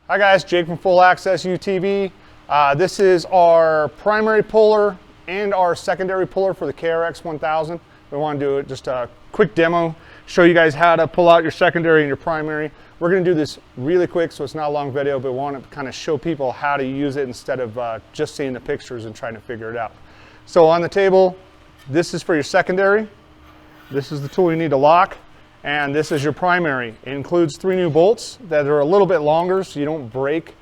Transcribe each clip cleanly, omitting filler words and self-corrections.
Hi guys, Jake from Full Access UTV. This is our primary puller and our secondary puller for the KRX 1000. We want to do it just a quick demo, show you guys how to pull out your secondary and your primary. We're going to do this really quick, so it's not a long video, but we want to kind of show people how to use it instead of just seeing the pictures and trying to figure it out. So on the table, this is for your secondary. This is the tool you need to lock. And this is your primary. It includes 3 new bolts that are a little bit longer so you don't break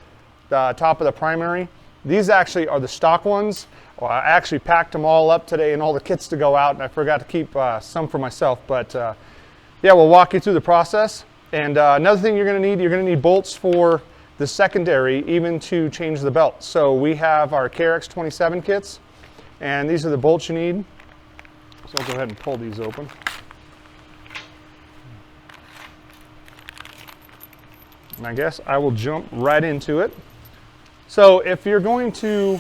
the top of the primary. These actually are the stock ones. Well, I actually packed them all up today and all the kits to go out, and I forgot to keep some for myself. But yeah, we'll walk you through the process. And another thing you're going to need bolts for the secondary, even to change the belt. So we have our KRX 27 kits, and these are the bolts you need. So I'll go ahead and pull these open. And I guess I will jump right into it. So if you're going to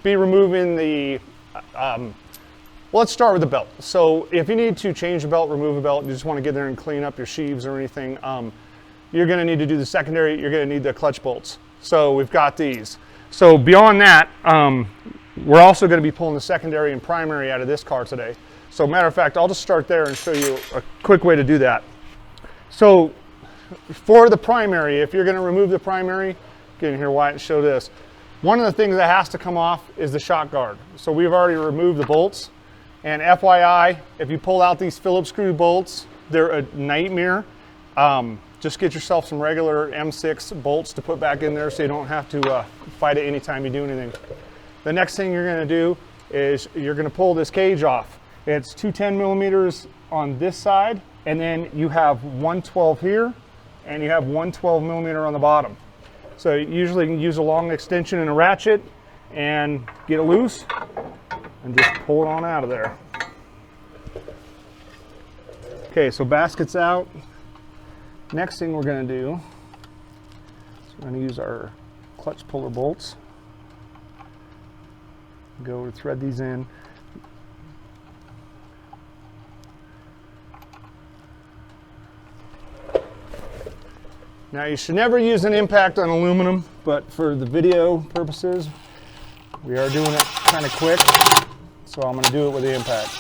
be removing the, let's start with the belt. So if you need to change the belt, remove a belt, you just want to get there and clean up your sheaves or anything, you're going to need to do the secondary, you're going to need the clutch bolts. So we've got these. So beyond that, we're also going to be pulling the secondary and primary out of this car today. So matter of fact, I'll just start there and show you a quick way to do that. So for the primary, if you're going to remove the primary, get in here, Wyatt, and show this. One of the things that has to come off is the shock guard. So we've already removed the bolts. And FYI, if you pull out these Phillips screw bolts, they're a nightmare. Just get yourself some regular M6 bolts to put back in there so you don't have to fight it anytime you do anything. The next thing you're going to do is you're going to pull this cage off. It's 2 10 millimeters on this side, and then you have 112 here, and you have 112 millimeter on the bottom. So usually you can use a long extension and a ratchet and get it loose and just pull it on out of there. Okay, so basket's out. Next thing we're going to do is we're going to use our clutch puller bolts. Go to thread these in. Now you should never use an impact on aluminum, but for the video purposes, we are doing it kind of quick, so I'm going to do it with the impact.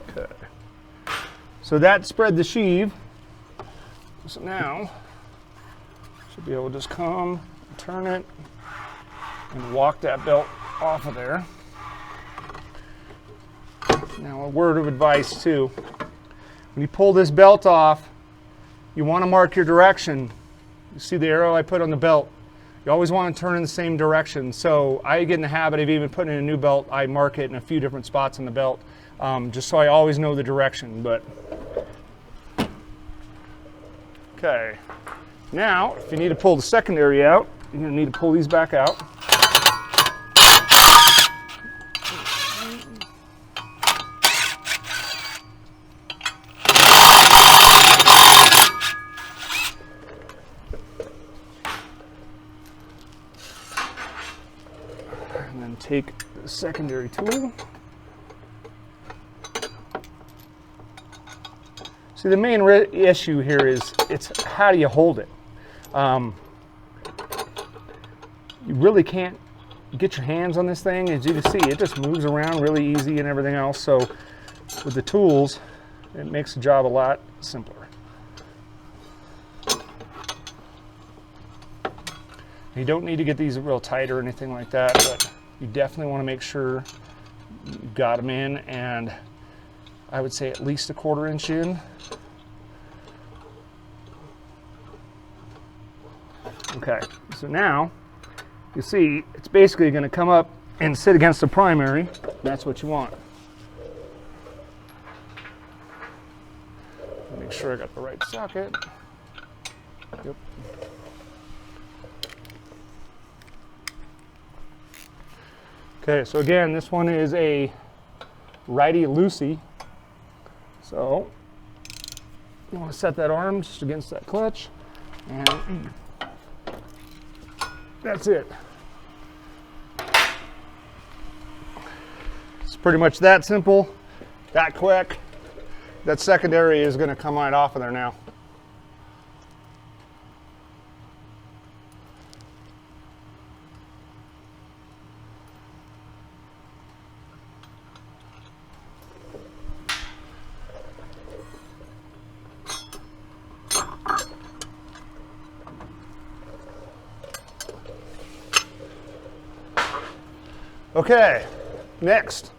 Okay. So that spread the sheave. So now, should be able to just come, turn it, and walk that belt off of there. Now a word of advice too. When you pull this belt off, you want to mark your direction. You see the arrow I put on the belt? You always want to turn in the same direction. So I get in the habit of even putting in a new belt, I mark it in a few different spots on the belt, just so I always know the direction. But okay, now if you need to pull the secondary out, you're going to need to pull these back out. And then take the secondary tool. See, the main issue here is it's how do you hold it? You really can't get your hands on this thing. As you can see, it just moves around really easy and everything else. So with the tools, it makes the job a lot simpler. You don't need to get these real tight or anything like that, but you definitely want to make sure you've got them in, and I would say at least a 1/4 inch in. Okay, so now you see it's basically going to come up and sit against the primary. That's what you want. Make sure I got the right socket. Yep. Okay, so again, this one is a righty-loosey. So you want to set that arm just against that clutch. And that's it. It's pretty much that simple, that quick. That secondary is going to come right off of there now. Okay, next,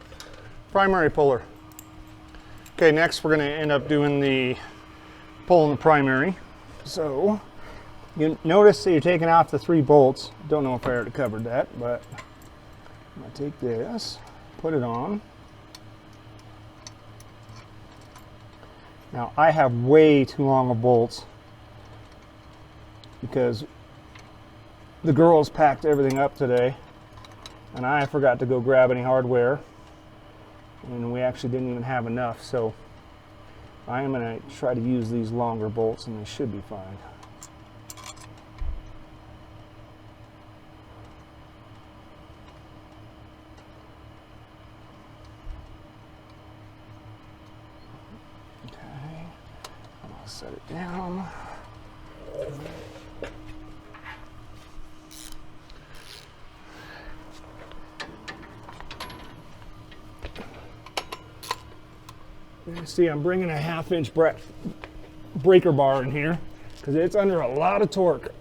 primary puller. Okay, next we're going to end up doing the pulling the primary. So you notice that you're taking off the 3 bolts. Don't know if I already covered that, but I'm going to take this, put it on. Now I have way too long of bolts because the girls packed everything up today and I forgot to go grab any hardware, and we actually didn't even have enough, so I am going to try to use these longer bolts and they should be fine. Okay, I'm going to set it down. You see, I'm bringing a 1/2 inch breaker bar in here because it's under a lot of torque.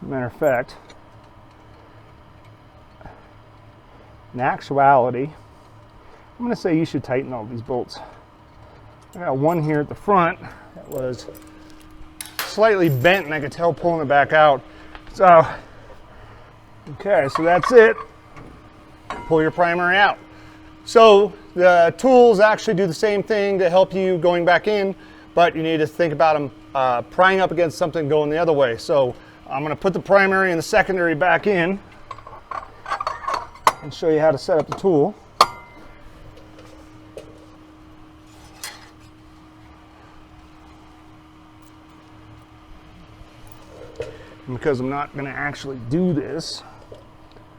Matter of fact, in actuality, I'm going to say you should tighten all these bolts. I got one here at the front that was slightly bent and I could tell pulling it back out. So, okay, so that's it. Pull your primary out. So the tools actually do the same thing to help you going back in, but you need to think about them prying up against something going the other way. So I'm going to put the primary and the secondary back in and show you how to set up the tool. And because I'm not going to actually do this,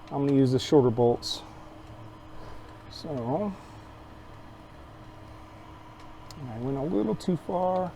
I'm going to use the shorter bolts. So I went a little too far.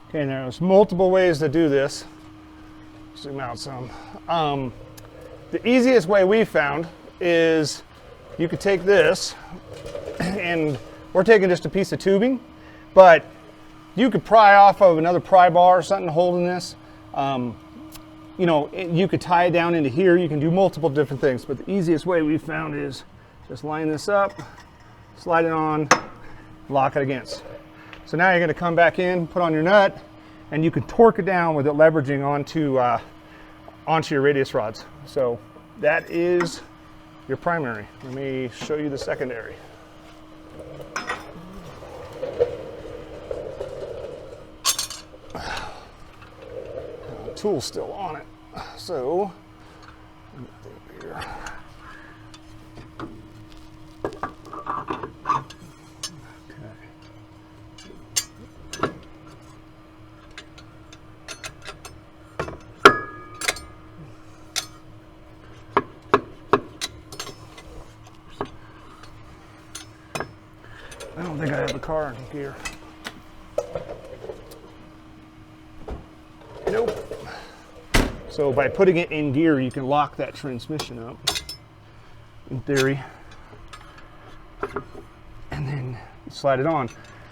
Okay, there's multiple ways to do this. Zoom out some. The easiest way we found is you could take this, and we're taking just a piece of tubing, but you could pry off of another pry bar or something holding this. You know, you could tie it down into here. You can do multiple different things, but the easiest way we found is just line this up, slide it on, lock it against. So now you're going to come back in, put on your nut, and you can torque it down with it leveraging onto your radius rods. So that is your primary. Let me show you the secondary. The tool's still on it. So here. I don't think I have a car in gear. Nope. So by putting it in gear, you can lock that transmission up, in theory. And then you slide it on.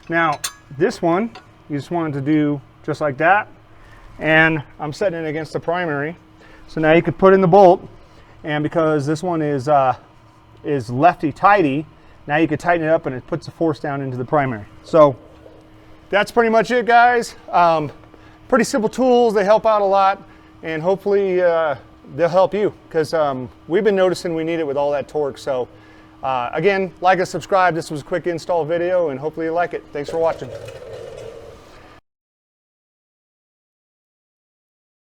Now, this one, you just want it to do just like that. And I'm setting it against the primary. So now you could put in the bolt, and because this one is lefty-tighty, now you can tighten it up and it puts the force down into the primary. So that's pretty much it, guys. Pretty simple tools, they help out a lot, and hopefully they'll help you, because we've been noticing we need it with all that torque. So again, like and subscribe. This was a quick install video, and hopefully you like it. Thanks for watching.